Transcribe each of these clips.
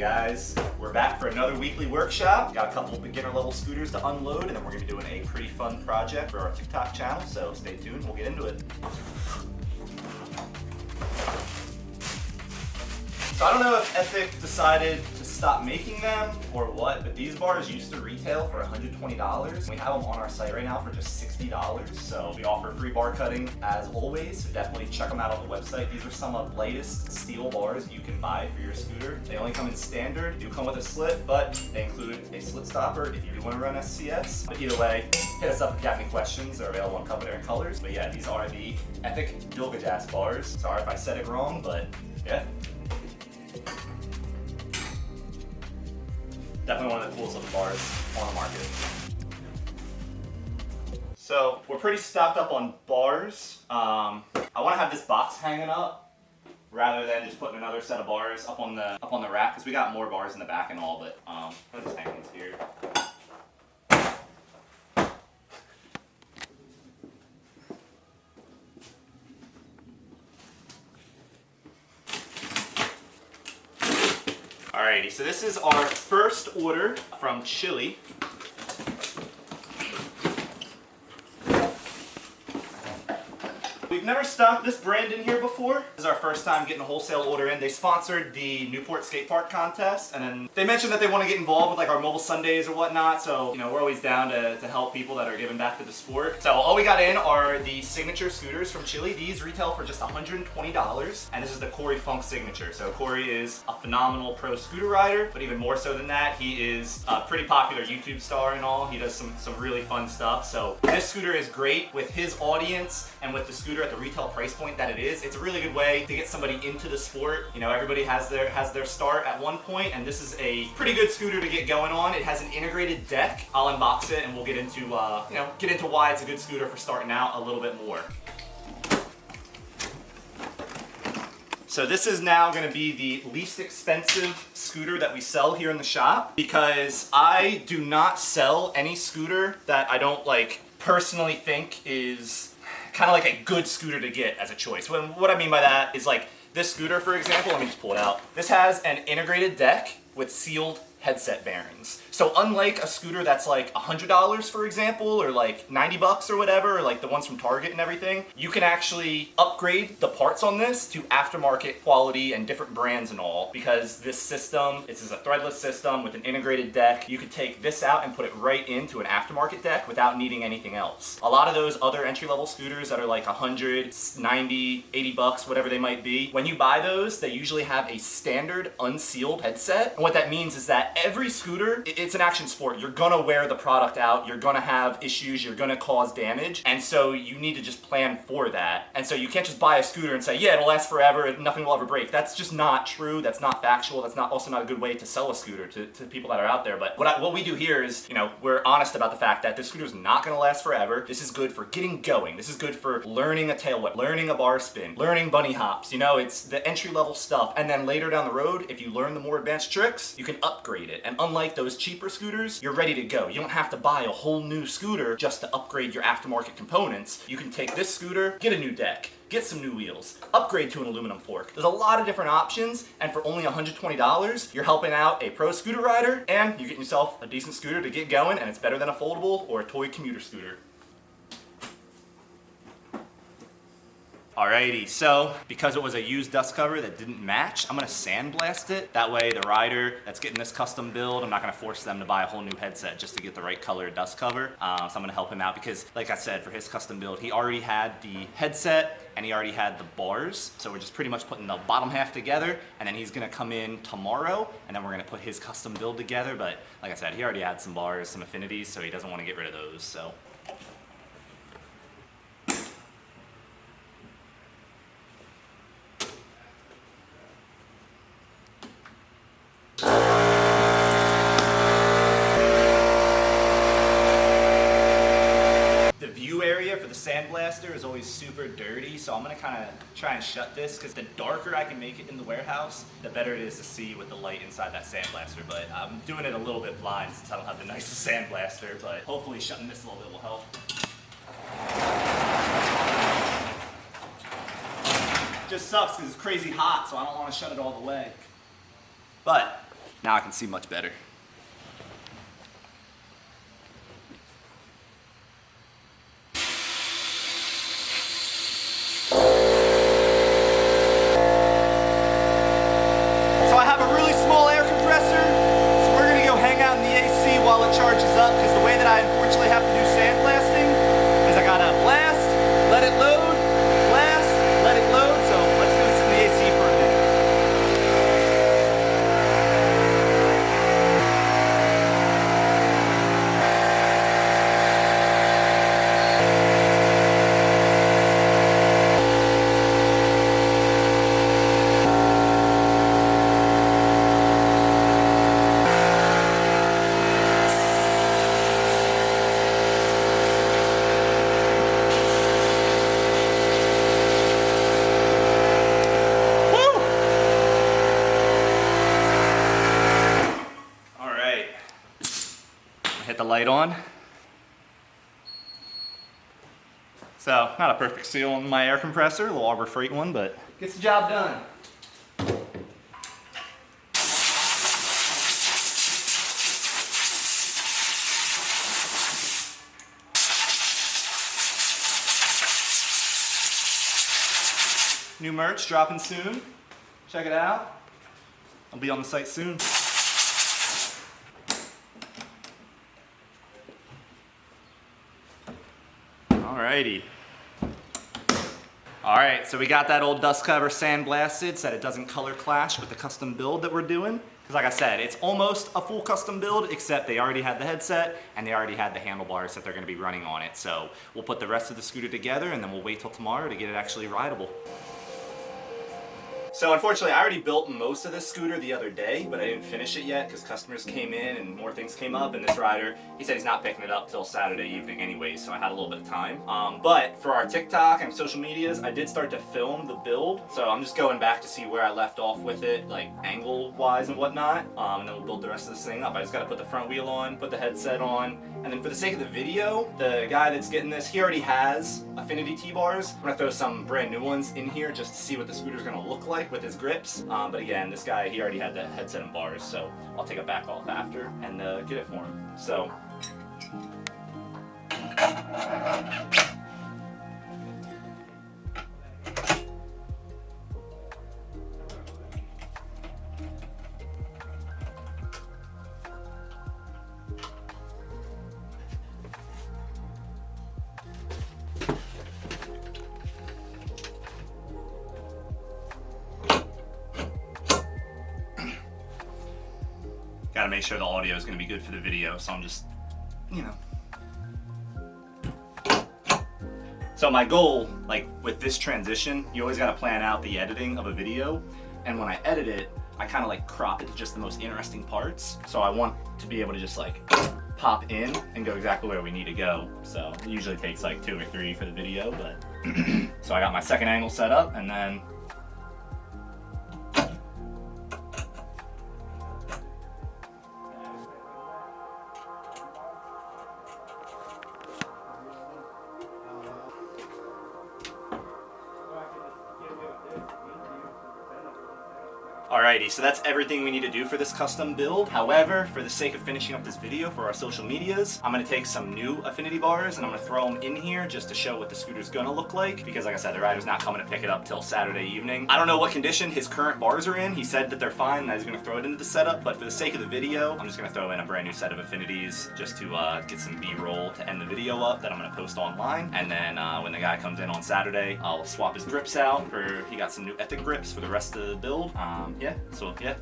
guys, we're back for another weekly workshop. Got a couple of beginner level scooters to unload, and then we're gonna be doing a pretty fun project for our TikTok channel, so stay tuned, we'll get into it. So I don't know if Epic decided to stop making them or what, but these bars used to retail for $120. We have them on our site right now for just $60. So we offer free bar cutting as always, so definitely check them out on the website. These are some of the latest steel bars you can buy for your scooter. They only come in standard, they do come with a slit, but they include a slit stopper if you do want to run SCS. But either way, hit us up if you have any questions. They're available in a couple different colors. But yeah, these are the Epic Gilgamesh bars. Sorry if I said it wrong, but yeah. Definitely one of the coolest looking bars on the market. So we're pretty stocked up on bars. I want to have this box hanging up rather than just putting another set of bars up on the rack, because we got more bars in the back and all, but I'm just hanging these here. Alrighty, so this is our first order from Chili. We've never stocked this brand in here before. This is our first time getting a wholesale order in. They sponsored the Newport Skate Park contest, and then they mentioned that they want to get involved with like our mobile Sundays or whatnot, so you know, we're always down to help people that are giving back to the sport. So all we got in are the signature scooters from Chili. These retail for just $120, and this is the Corey Funk signature. So Corey is a phenomenal pro scooter rider, but even more so than that, he is a pretty popular YouTube star and all. He does some really fun stuff. So this scooter is great with his audience and with the scooter at the retail price point that it is. It's a really good way to get somebody into the sport. You know, everybody has their start at one point, and this is a pretty good scooter to get going on. It has an integrated deck. I'll unbox it and we'll get into why it's a good scooter for starting out a little bit more. So this is now going to be the least expensive scooter that we sell here in the shop, because I do not sell any scooter that I don't personally think is kind of like a good scooter to get as a choice. What I mean by that is like this scooter, for example, let me just pull it out. This has an integrated deck with sealed headset bearings. So unlike a scooter that's like $100, for example, or like $90 or whatever, or like the ones from Target and everything, you can actually upgrade the parts on this to aftermarket quality and different brands and all, because this is a threadless system with an integrated deck. You could take this out and put it right into an aftermarket deck without needing anything else. A lot of those other entry-level scooters that are like 100, 90, 80 bucks, whatever they might be, when you buy those, they usually have a standard unsealed headset. And what that means is that every scooter, it's an action sport. You're gonna wear the product out, you're gonna have issues, you're gonna cause damage, and so you need to just plan for that. And so you can't just buy a scooter and say, yeah, it'll last forever, nothing will ever break. That's just not true, that's not factual, that's also not a good way to sell a scooter to people that are out there. But what we do here is, you know, we're honest about the fact that this scooter is not gonna last forever. This is good for getting going. This is good for learning a tail whip, learning a bar spin, learning bunny hops. You know, it's the entry-level stuff. And then later down the road, if you learn the more advanced tricks, you can upgrade it. And unlike those cheaper scooters, you're ready to go. You don't have to buy a whole new scooter just to upgrade your aftermarket components. You can take this scooter, get a new deck, get some new wheels, upgrade to an aluminum fork. There's a lot of different options, and for only $120, you're helping out a pro scooter rider, and you're getting yourself a decent scooter to get going, and it's better than a foldable or a toy commuter scooter. Alrighty, so because it was a used dust cover that didn't match, I'm gonna sandblast it. That way the rider that's getting this custom build, I'm not gonna force them to buy a whole new headset just to get the right color dust cover. So I'm gonna help him out because, like I said, for his custom build, he already had the headset and he already had the bars. So we're just pretty much putting the bottom half together, and then he's gonna come in tomorrow, and then we're gonna put his custom build together. But like I said, he already had some bars, some affinities, so he doesn't wanna get rid of those, so. Sandblaster is always super dirty, so I'm gonna kind of try and shut this, because the darker I can make it in the warehouse, the better it is to see with the light inside that sandblaster. But I'm doing it a little bit blind since I don't have the nicest sandblaster, but hopefully shutting this a little bit will help. Just sucks because it's crazy hot, so I don't want to shut it all the way. But Now I can see much better. So I have a really small air compressor, so we're gonna go hang out in the AC while it charges up, because the way that I unfortunately have to do sandblasting is I gotta blast, let it load, blast, let it load, so let's go sit in the AC for a minute. Hit the light on. So, not a perfect seal on my air compressor, a little Arbor Freight one, but gets the job done. New merch dropping soon. Check it out. I'll be on the site soon. Alrighty. Alright, so we got that old dust cover sandblasted so that it doesn't color clash with the custom build that we're doing. Because like I said, it's almost a full custom build, except they already had the headset and they already had the handlebars that they're going to be running on it. So we'll put the rest of the scooter together and then we'll wait till tomorrow to get it actually rideable. So unfortunately, I already built most of this scooter the other day, but I didn't finish it yet because customers came in and more things came up, and this rider, he said he's not picking it up till Saturday evening anyways, so I had a little bit of time. But for our TikTok and social medias, I did start to film the build, so I'm just going back to see where I left off with it, like angle-wise and whatnot, and then we'll build the rest of this thing up. I just gotta put the front wheel on, put the headset on, and then for the sake of the video, the guy that's getting this, he already has Affinity T-bars. I'm gonna throw some brand new ones in here just to see what the scooter's gonna look like with his grips. But again, this guy, he already had the headset and bars, so I'll take it back off after and get it for him. So. Gotta make sure the audio is gonna be good for the video, so I'm just, you know. So my goal, like with this transition, you always gotta plan out the editing of a video, and when I edit it, I kind of like crop it to just the most interesting parts. So I want to be able to just like pop in and go exactly where we need to go. So it usually takes like 2 or 3 for the video, but so I got my second angle set up, and then alrighty, so that's everything we need to do for this custom build. However, for the sake of finishing up this video for our social medias, I'm going to take some new Affinity bars and I'm going to throw them in here just to show what the scooter's going to look like. Because like I said, the rider's not coming to pick it up till Saturday evening. I don't know what condition his current bars are in. He said that they're fine and that he's going to throw it into the setup. But for the sake of the video, I'm just going to throw in a brand new set of Affinities just to get some B-roll to end the video up that I'm going to post online. And then when the guy comes in on Saturday, I'll swap his grips out for, he got some new Ethic grips for the rest of the build. Yeah. So yeah.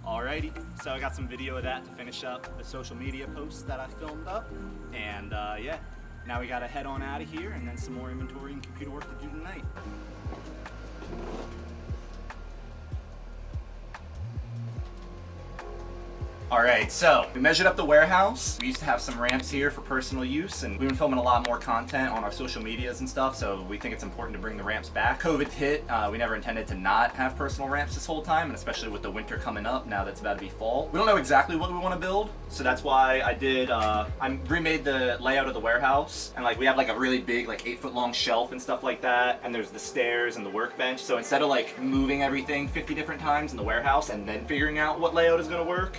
Alrighty, so I got some video of that to finish up the social media posts that I filmed up, and yeah, now we gotta head on out of here and then some more inventory and computer work to do tonight. All right, so we measured up the warehouse. We used to have some ramps here for personal use, and we've been filming a lot more content on our social medias and stuff, so we think it's important to bring the ramps back. COVID hit, we never intended to not have personal ramps this whole time, and especially with the winter coming up, now that's about to be fall. We don't know exactly what we want to build, so that's why I remade the layout of the warehouse, and like we have like a really big, like 8-foot long shelf and stuff like that, and there's the stairs and the workbench, so instead of like moving everything 50 different times in the warehouse and then figuring out what layout is going to work,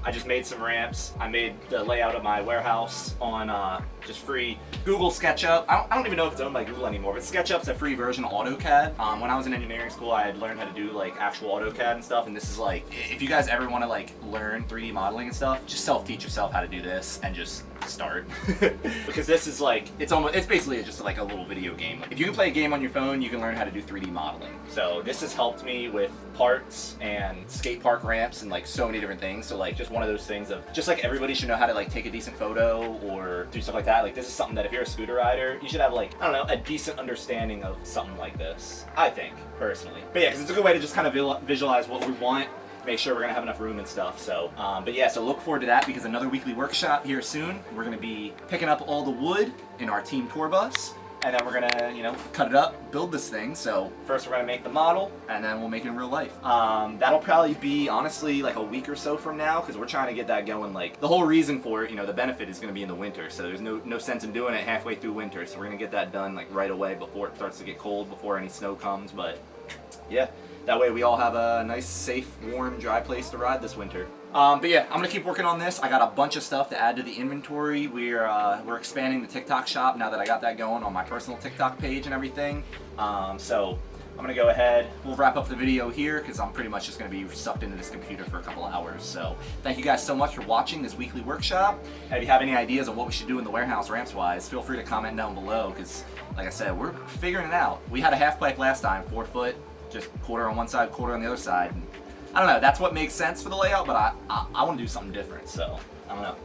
I just made some ramps. I made the layout of my warehouse on just free Google SketchUp. I don't even know if it's owned by Google anymore, but SketchUp's a free version of AutoCAD. When I was in engineering school, I had learned how to do like actual AutoCAD and stuff, and this is like, if you guys ever want to like learn 3D modeling and stuff, just self-teach yourself how to do this and just start. Because this is like, it's basically just like a little video game. If you can play a game on your phone, you can learn how to do 3D modeling. So this has helped me with parts and skate park ramps and like so many different things. So like just one of those things of just like everybody should know how to like take a decent photo or do stuff like that. Like this is something that if you're a scooter rider, you should have like, I don't know, a decent understanding of something like this, I think, personally. But yeah, because it's a good way to just kind of visualize what we want, make sure we're gonna have enough room and stuff. So, but yeah, so look forward to that because another weekly workshop here soon. We're gonna be picking up all the wood in our team tour bus, and then we're gonna, you know, cut it up, build this thing. So first we're gonna make the model, and then we'll make it in real life. That'll probably be, honestly, like a week or so from now, because we're trying to get that going. Like, the whole reason for it, you know, the benefit is gonna be in the winter, so there's no sense in doing it halfway through winter. So we're gonna get that done, like, right away before it starts to get cold, before any snow comes. But, yeah, that way we all have a nice, safe, warm, dry place to ride this winter. But yeah, I'm gonna keep working on this. I got a bunch of stuff to add to the inventory. We're expanding the TikTok shop now that I got that going on my personal TikTok page and everything. So I'm gonna go ahead. We'll wrap up the video here because I'm pretty much just gonna be sucked into this computer for a couple of hours. So thank you guys so much for watching this weekly workshop. And if you have any ideas of what we should do in the warehouse ramps wise, feel free to comment down below because, like I said, we're figuring it out. We had a half pipe last time, 4 foot, just quarter on one side, quarter on the other side. I don't know, that's what makes sense for the layout, but I want to do something different, so I don't know.